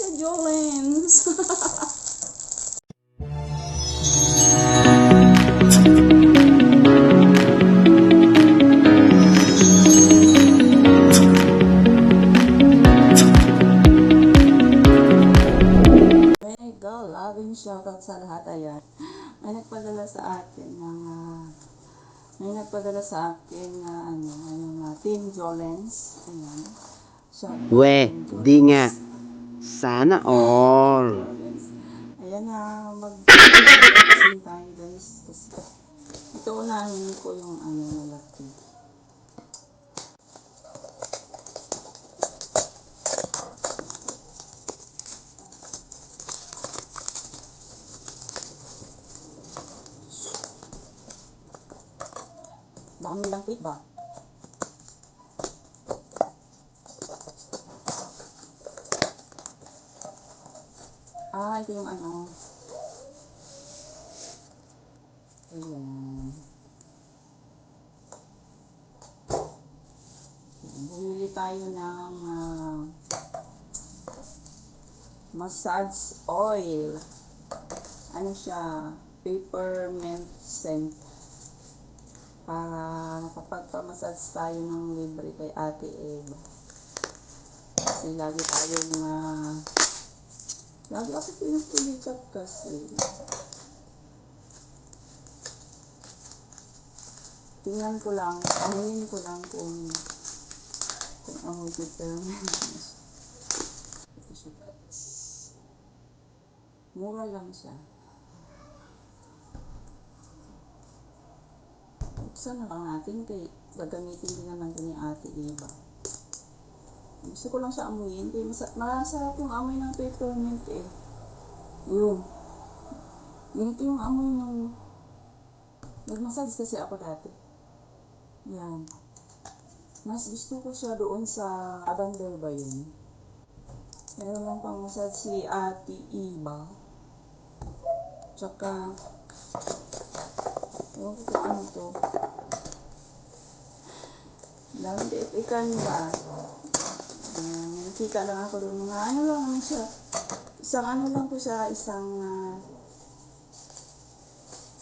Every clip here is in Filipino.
sa Jolens. Mega loving shoutout sa lahat. Ayan. May nagpadala sa akin ng Team Jolens. Ayan. Shoutout We, Team di nga. Jolens. Sana all. Ayan na, mag-unboxing tayo guys. Kasi ito unahin ko yung malaki. Dami lang plate ba? Ito yung Ayan. Bumili tayo ng massage oil. Ano siya? Peppermint scent. Para nakapagpa-massage tayo ng libre kay Ate Eva. Kasi lagi ako pinupulikat kasi. Tingnan ko lang, amuin ko lang kung amoy peppermint. Ito siya guys. Mura lang siya. Buksan na lang natin kay gagamitin din naman ko ni Ate Eva. Gusto ko lang siya amuyin kaya masarap yung amoy ng peppermint eh. Yun. Ganito yung amoy ng nag-massage kasi ako dati. Yan. Mas gusto ko siya doon sa Abandel ba yun? Meron lang pang massage si Ate Eva. Tsaka ewan ko ano to. Dami ikan ba? Nakita lang ako doon mga lang siya. Isang lang po siya, isang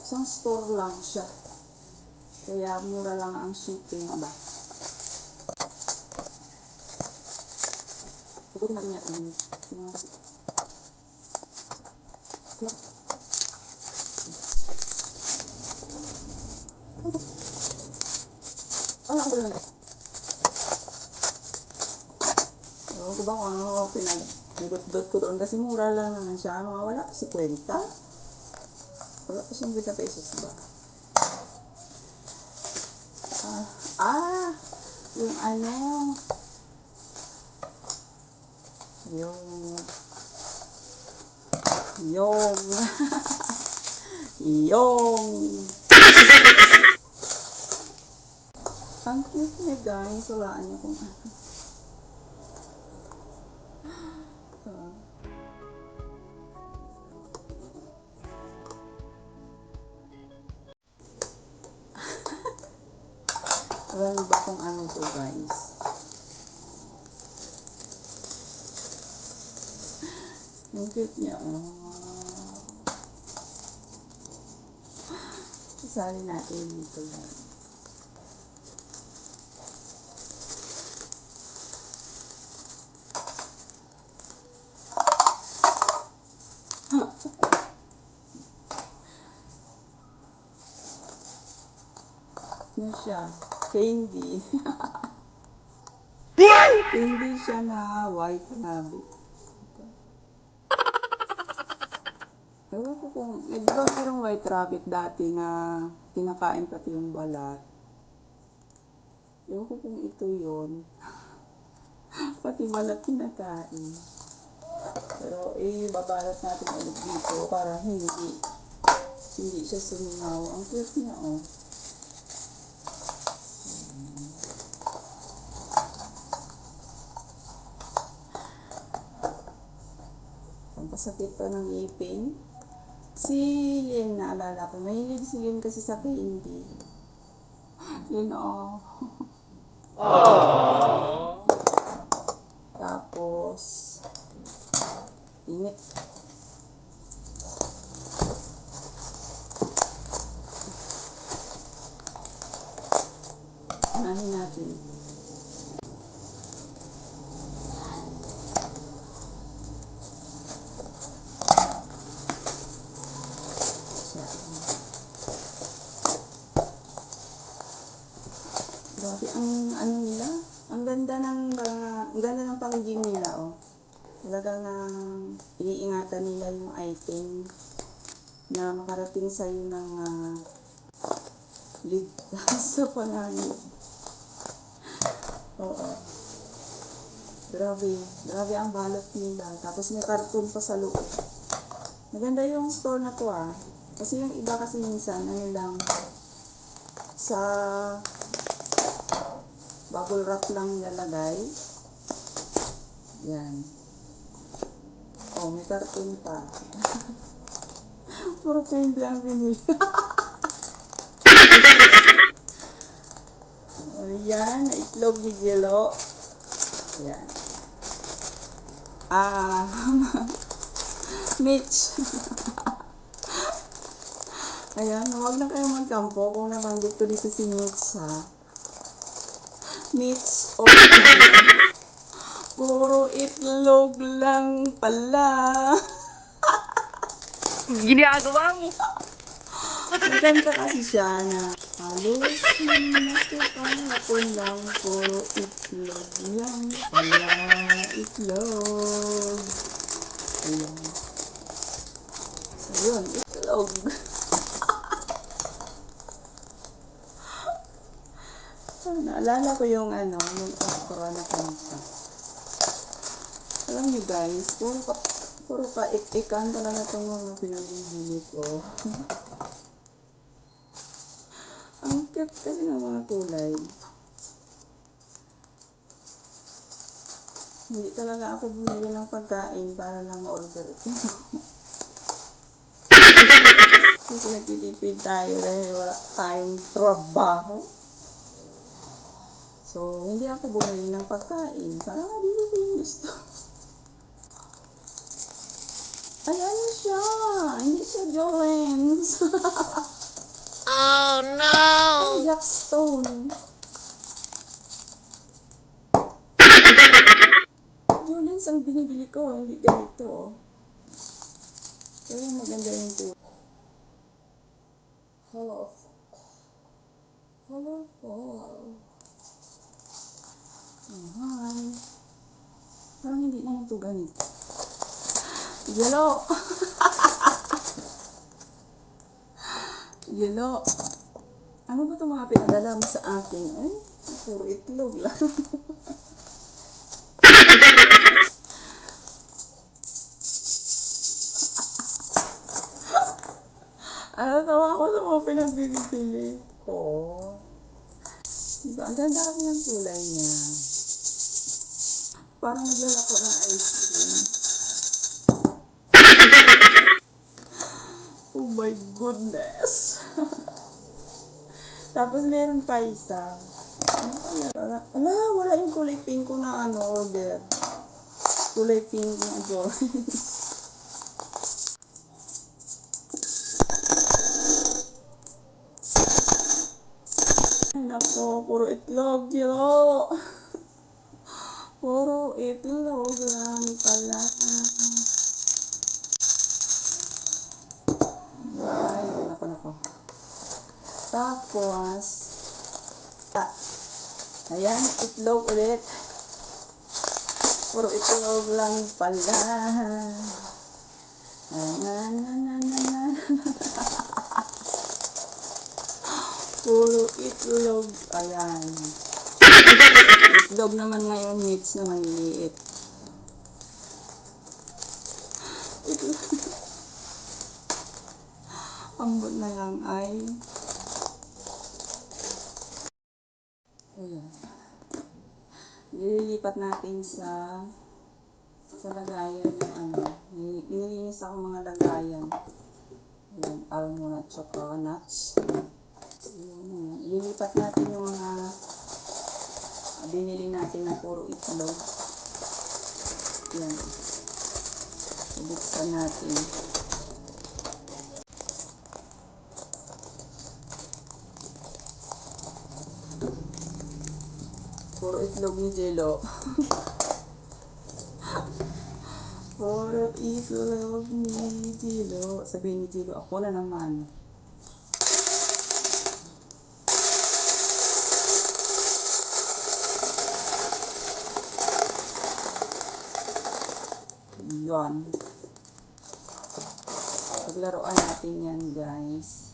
store lang siya. Kaya mura lang ang shipping ba. Ito na niya ako lang. Ewan ko ba kung ano pinag-dot ko doon kasi mura lang naman siya. Wala pa si kwenta. Wala pa siyang 50 pesos ba? Yung yung ang cute niya guys. Walaan niyo kung alam ba kung ano to guys. Ang cute niya isali natin dito guys. Ano siya? Candy. Candy siya na white rabbit. Ewan ko kung, di ba merong white rabbit dati na kinakain pati yung balat. Ewan ko kung ito yun. Pati balat kinakain. Pero babalat natin ulit dito para hindi siya sumingaw. Ang cute niya Pampasakit pa ng ngipin. Si Lynn, naalala ko. Mahilig si Lynn kasi sa candy. Lynn, Tapos, Init. Anahin natin. Grabe ang ano nila. Ang ganda ng pang-gym nila, oh. Talagang iniingatan nila yung item na makarating sa'yo ng ligtas sa panganib. Oo. Grabe ang balot nila. Tapos may karton pa sa loob. Maganda yung store na to, ah. Kasi yung iba kasi minsan, ano lang, sa bubble wrap lang nilalagay. Yan. Oh, may karton pa. Puro candy ang binili. Ayan, itlog ni Jello. Ayan. Mitch. Ayan, huwag na kayo magkampo kung nabanggit ko dito si Mitch, ha. Mitch, puro itlog lang pala. Ginagawa mo. Maganda kasi siya na halos nakapon lang, puro itlog lang pala, itlog. Ayan. Ayun, itlog. Naalala ko yung yung okra na kanisa. Alam niyo guys, puro ik-ikan talaga itong mga pinag-bili ko. Ang cute kasi ng mga kulay. Hindi talaga ako bumili ng pagkain para lang ma-order ito. Kasi nagtitipid tayo dahil wala tayong trabaho. So, hindi ako bumili ng pagkain para mabili ko yung gusto. Ay, ano siya? Hindi siya Joanne's. Oh no! Ay, Jackstone. Joanne's ang binibili ko, hindi ganito, oh. Pero maganda yung ito. Hello. Hello. Hi. Parang hindi naman ito ganito. Yellow. Yellow. Ano ba itong mga pinadala mo sa akin? Ay, puro itlog lang. Tawa ko sa mga pinagbibili ko. Diba, ang ganda kasi ng kulay niya. Parang naglalako ng ice cream. Oh my goodness. Tapos meron pa isa. Wala yung kulay pink ko na order. Kulay pink na Joyce. Nako, puro itlog yun. Puro itlog lang pala. Ay, nako. Tapos, ayan, itlog ulit. Puro itlog lang pala. Puro itlog. Ayan. Itlog naman ngayon, Mitch na maliliit. Itlog. Ambot na lang ay. Ayan. Nililipat natin sa lagayan yung nililinis ako mga lagayan. Ayan, almond at saka nuts. Ayan. Ililipat natin yung mga binili natin na puro itlog. Ayan. Bubuksan natin. Puro itlog ni Jello. Puro itlog ni Jello. Sabihin ni Jello, ako na naman. Yan. Paglaruan natin yan, guys.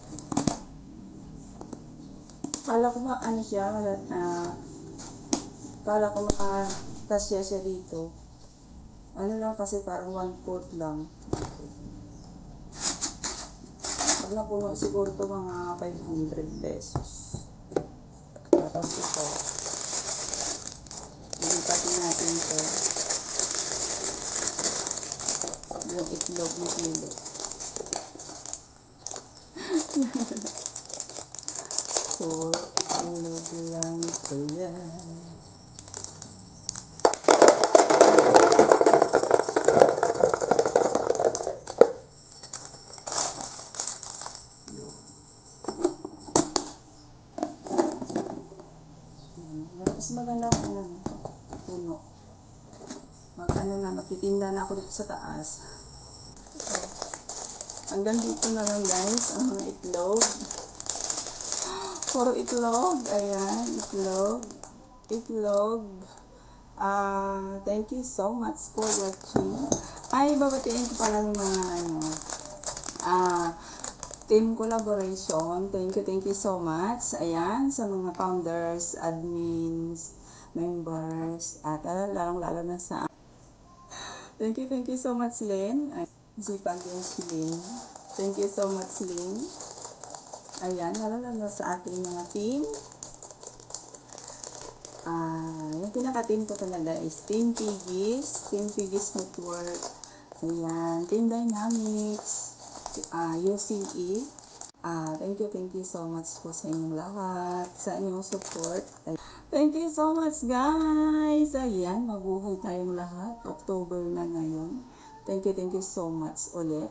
Kala ko ano siya, kala ko makakasya siya dito. Ano lang kasi parang 1/4 lang. Pag napuno siguro ito mga 500 pesos. Tapos ito, ilipatin natin ito. Yung itlog ni Jello. So, itlog lang ito yan. Mas maganda kung puno. Magtitinda na ako dito sa taas. So, hanggang dito na lang, guys, ang mga itlog. Puro itlog. Ayan, itlog. Itlog. Thank you so much for watching. Ay, babatiin ko pala ng mga team collaboration. Thank you so much. Ayan, sa mga founders, admins, members, at lalong-lalo na sa thank you so much, Lynn. Sipag yung si Lynn. Thank you so much, Lynn. Ayan, lalo-lalo sa ating mga team. Yung pinaka-team ko talaga is Team Piggies Network. Ayan, Team Dynamics, UCE. Thank you so much po sa inyong lahat, sa inyong support. Thank you so much, guys. Ayan, mabuhay tayong lahat. October na ngayon. Thank you so much ulit.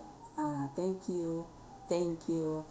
Thank you. Thank you.